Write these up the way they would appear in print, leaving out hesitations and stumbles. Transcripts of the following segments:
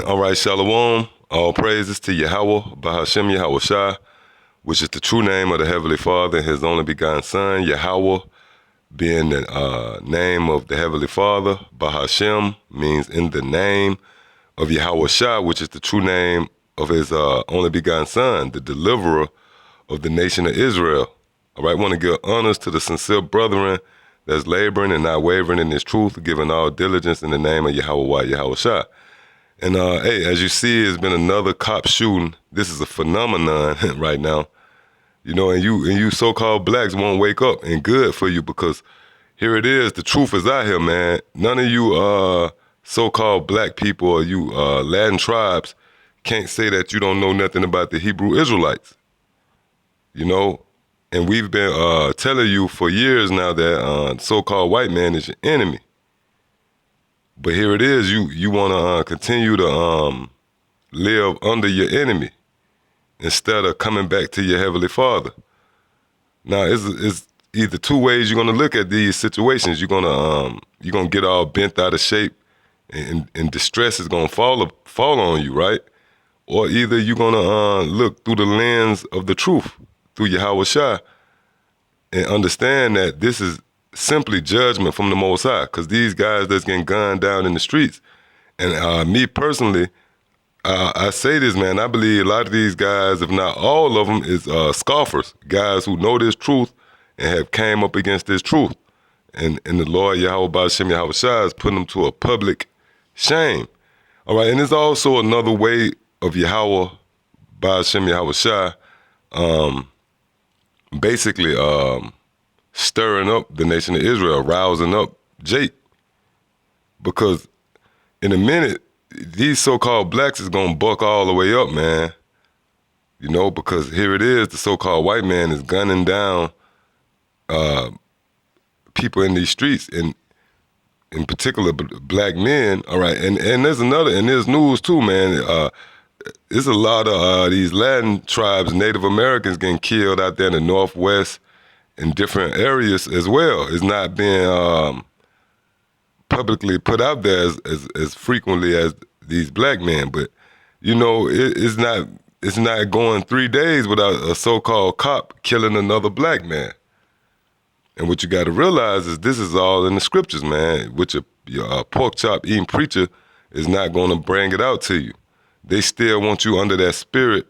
All right, Shalom. All praises to Yahweh, Bahashem Yahweh Shai, which is the true name of the Heavenly Father and His only begotten Son, Yahweh, being the name of the Heavenly Father. Bahashem means in the name of Yahweh Shai, which is the true name of His only begotten Son, the deliverer of the nation of Israel. All right, want to give honors to the sincere brethren that's laboring and not wavering in His truth, giving all diligence in the name of Yahweh Yahweh Shai. And hey, as you see, it's been another cop shooting. This is a phenomenon right now. You know, and you so-called blacks won't wake up, and good for you, because here it is. The truth is out here, man. None of you so-called black people or you Latin tribes can't say that you don't know nothing about the Hebrew Israelites. You know, and we've been telling you for years now that so-called white man is your enemy. But here it is. You want to continue to live under your enemy instead of coming back to your Heavenly Father. Now, it's either two ways you're gonna look at these situations. You're gonna get all bent out of shape, and distress is gonna fall on you, right? Or either you're gonna look through the lens of the truth, through Yahweh Shai, and understand that this is simply judgment from the Most High. Because these guys that's getting gunned down in the streets, and me personally, I say this, man, I believe a lot of these guys, if not all of them, is scoffers, guys who know this truth and have came up against this truth. And the Lord Yahweh Ba'ashem Yahweh Shai is putting them to a public shame. All right, and there's also another way of Yahweh Ba'ashem Yahweh Shai basically stirring up the nation of Israel, rousing up Jake. Because in a minute, these so-called blacks is gonna buck all the way up, man. You know, because here it is, the so-called white man is gunning down people in these streets, and in particular black men. All right, and there's there's news too, man. There's a lot of these Latin tribes, Native Americans getting killed out there in the Northwest, in different areas as well. It's not being publicly put out there as frequently as these black men, but you know, it's not going 3 days without a so-called cop killing another black man. And what you got to realize is this is all in the scriptures, man. Which your pork chop eating preacher is not going to bring it out to you. They still want you under that spirit,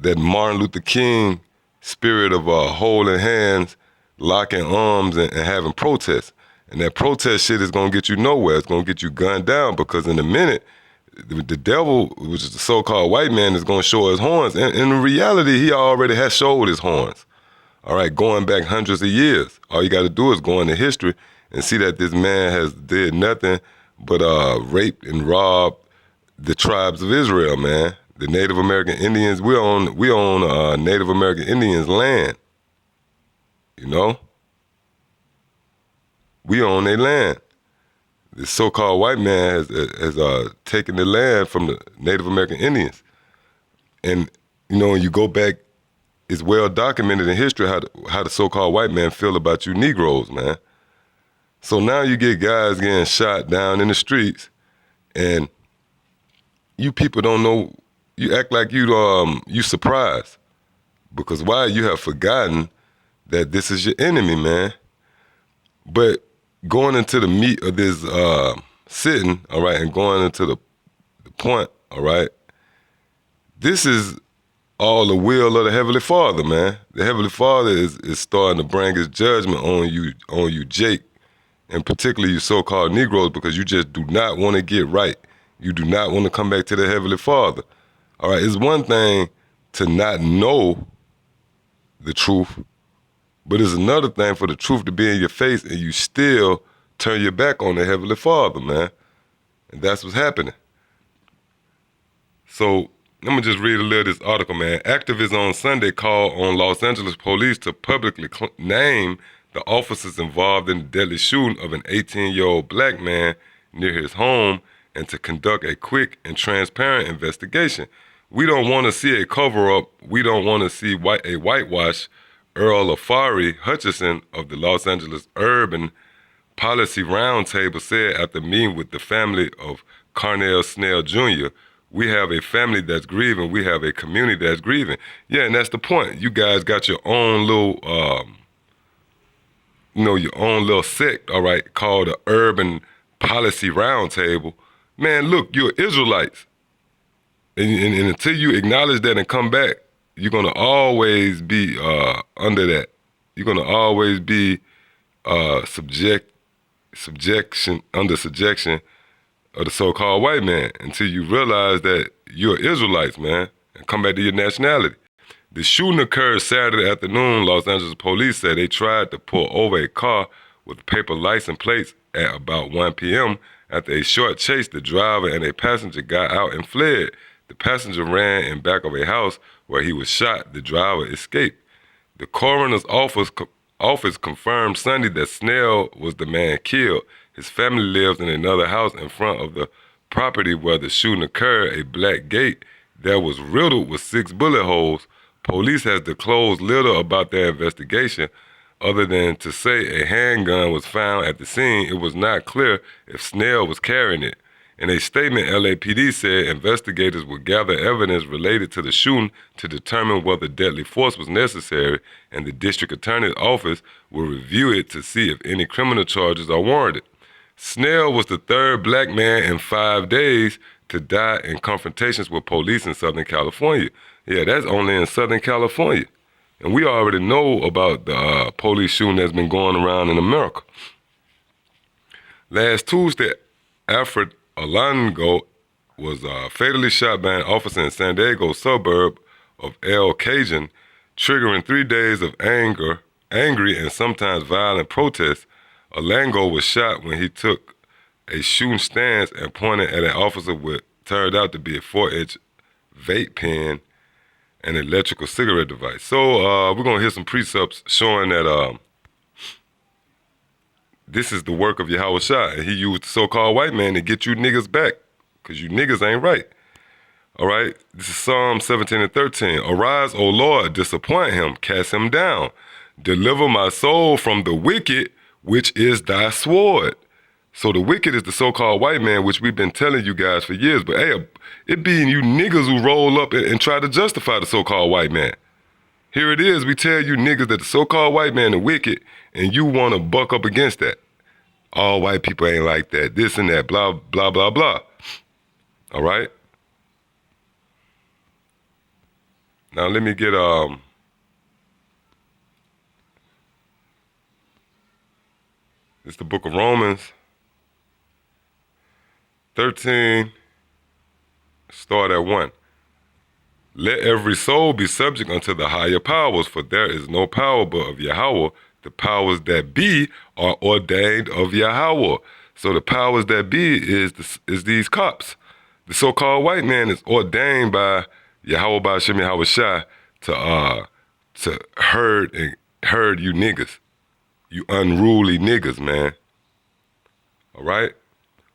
that Martin Luther King spirit of holding hands, locking arms, and having protests. And that protest shit is going to get you nowhere. It's going to get you gunned down, because in a minute, the devil, which is the so-called white man, is going to show his horns. And in reality, he already has showed his horns. All right, going back hundreds of years. All you got to do is go into history and see that this man has did nothing but raped and robbed the tribes of Israel, man. The Native American Indians, we own Native American Indians' land. You know? We own their land. The so-called white man has taken the land from the Native American Indians. And, you know, when you go back, it's well documented in history how the so-called white man feel about you Negroes, man. So now you get guys getting shot down in the streets, and you people don't know, you act like you surprised. Because why? You have forgotten that this is your enemy, man. But going into the meat of this sitting, all right, and going into the point, all right, this is all the will of the Heavenly Father, man. The Heavenly Father is starting to bring His judgment on you, Jake, and particularly you so-called Negroes, because you just do not want to get right. You do not want to come back to the Heavenly Father. All right, it's one thing to not know the truth, but it's another thing for the truth to be in your face and you still turn your back on the Heavenly Father, man. And that's what's happening. So let me just read a little of this article, man. Activists on Sunday called on Los Angeles police to publicly name the officers involved in the deadly shooting of an 18-year-old black man near his home and to conduct a quick and transparent investigation. We don't want to see a cover-up. We don't want to see a whitewash. Earl Afari Hutchinson of the Los Angeles Urban Policy Roundtable said after meeting with the family of Carnell Snell Jr., We have a family that's grieving. We have a community that's grieving. Yeah, and that's the point. You guys got your own little, your own little sect, all right, called the Urban Policy Roundtable. Man, look, you're Israelites. And until you acknowledge that and come back, you're going to always be under that. You're going to always be under subjection of the so-called white man until you realize that you're Israelites, man, and come back to your nationality. The shooting occurred Saturday afternoon. Los Angeles police said they tried to pull over a car with paper license plates at about 1 p.m. After a short chase, the driver and a passenger got out and fled. The passenger ran in back of a house where he was shot. The driver escaped. The coroner's office confirmed Sunday that Snell was the man killed. His family lives in another house in front of the property where the shooting occurred, a black gate that was riddled with 6 bullet holes. Police has disclosed little about their investigation other than to say a handgun was found at the scene. It was not clear if Snell was carrying it. In a statement, LAPD said investigators would gather evidence related to the shooting to determine whether deadly force was necessary, and the district attorney's office will review it to see if any criminal charges are warranted. Snell was the third black man in 5 days to die in confrontations with police in Southern California. Yeah, that's only in Southern California. And we already know about the police shooting that's been going around in America. Last Tuesday, Alfred Alongo was fatally shot by an officer in San Diego suburb of El Cajon, triggering 3 days of angry and sometimes violent protests. Alongo was shot when he took a shooting stance and pointed at an officer with turned out to be a 4-inch vape pen and electrical cigarette device. So we're gonna hear some precepts showing that this is the work of Yahweh Shai, and he used the so-called white man to get you niggas back, because you niggas ain't right. All right? This is Psalm 17 and 13. Arise, O Lord, disappoint him, cast him down. Deliver my soul from the wicked, which is thy sword. So the wicked is the so-called white man, which we've been telling you guys for years. But hey, it being you niggas who roll up and try to justify the so-called white man. Here it is, we tell you niggas that the so-called white man is wicked, and you want to buck up against that. All white people ain't like that, this and that, blah, blah, blah, blah. All right? Now let me get, it's the book of Romans 13, start at 1. Let every soul be subject unto the higher powers, for there is no power but of Yahweh. The powers that be are ordained of Yahweh. So the powers that be is these cops. The so-called white man is ordained by Yahweh Ba'ashem Yahweh Shai to herd you niggas. You unruly niggas, man. All right?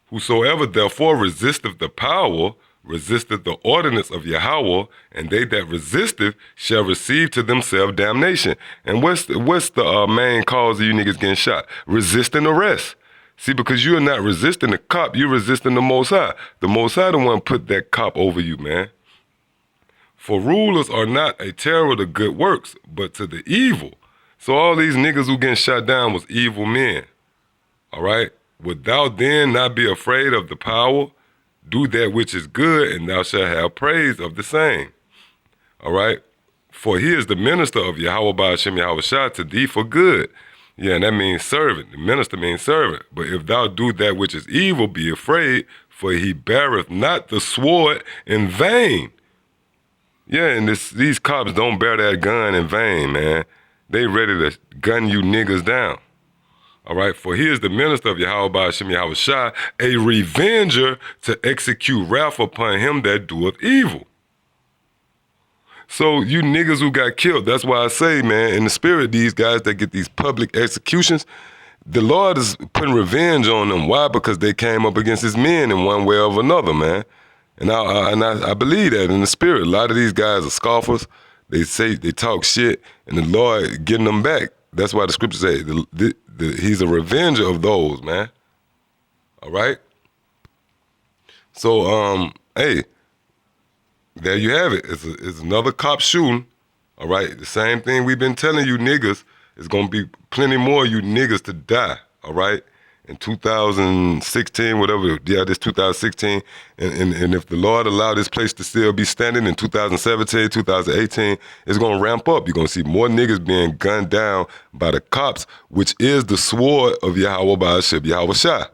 Whosoever therefore resisteth the power, resisteth the ordinance of Yahweh, and they that resisteth shall receive to themselves damnation. And what's the main cause of you niggas getting shot? Resisting arrest. See, because you're not resisting the cop, you're resisting the Most High. The Most High the one put that cop over you, man. For rulers are not a terror to good works, but to the evil. So all these niggas who getting shot down was evil men. All right? Wilt thou then not be afraid of the power? Do that which is good, and thou shalt have praise of the same. All right? For he is the minister of Yahweh Ba'ashem Yahweh Shai to thee for good. Yeah, and that means servant. The minister means servant. But if thou do that which is evil, be afraid, for he beareth not the sword in vain. Yeah, and these cops don't bear that gun in vain, man. They ready to gun you niggas down. All right, for he is the minister of Yahweh Ba'ashem Yahweh Shai, a revenger to execute wrath upon him that doeth evil. So you niggas who got killed, that's why I say, man, in the spirit, these guys that get these public executions, the Lord is putting revenge on them. Why? Because they came up against his men in one way or another, man. And I believe that in the spirit. A lot of these guys are scoffers. They talk shit, and the Lord getting them back. That's why the scriptures say he's a revenger of those, man. All right? So, hey, there you have it. It's another cop shooting. All right, the same thing we've been telling you niggas. It's gonna be plenty more of you niggas to die. All right, in 2016, whatever. Yeah, this 2016, and if the Lord allow this place to still be standing in 2017, 2018, it's gonna ramp up. You're gonna see more niggas being gunned down by the cops, which is the sword of Yahweh Ba'ashib Yahweh Shai.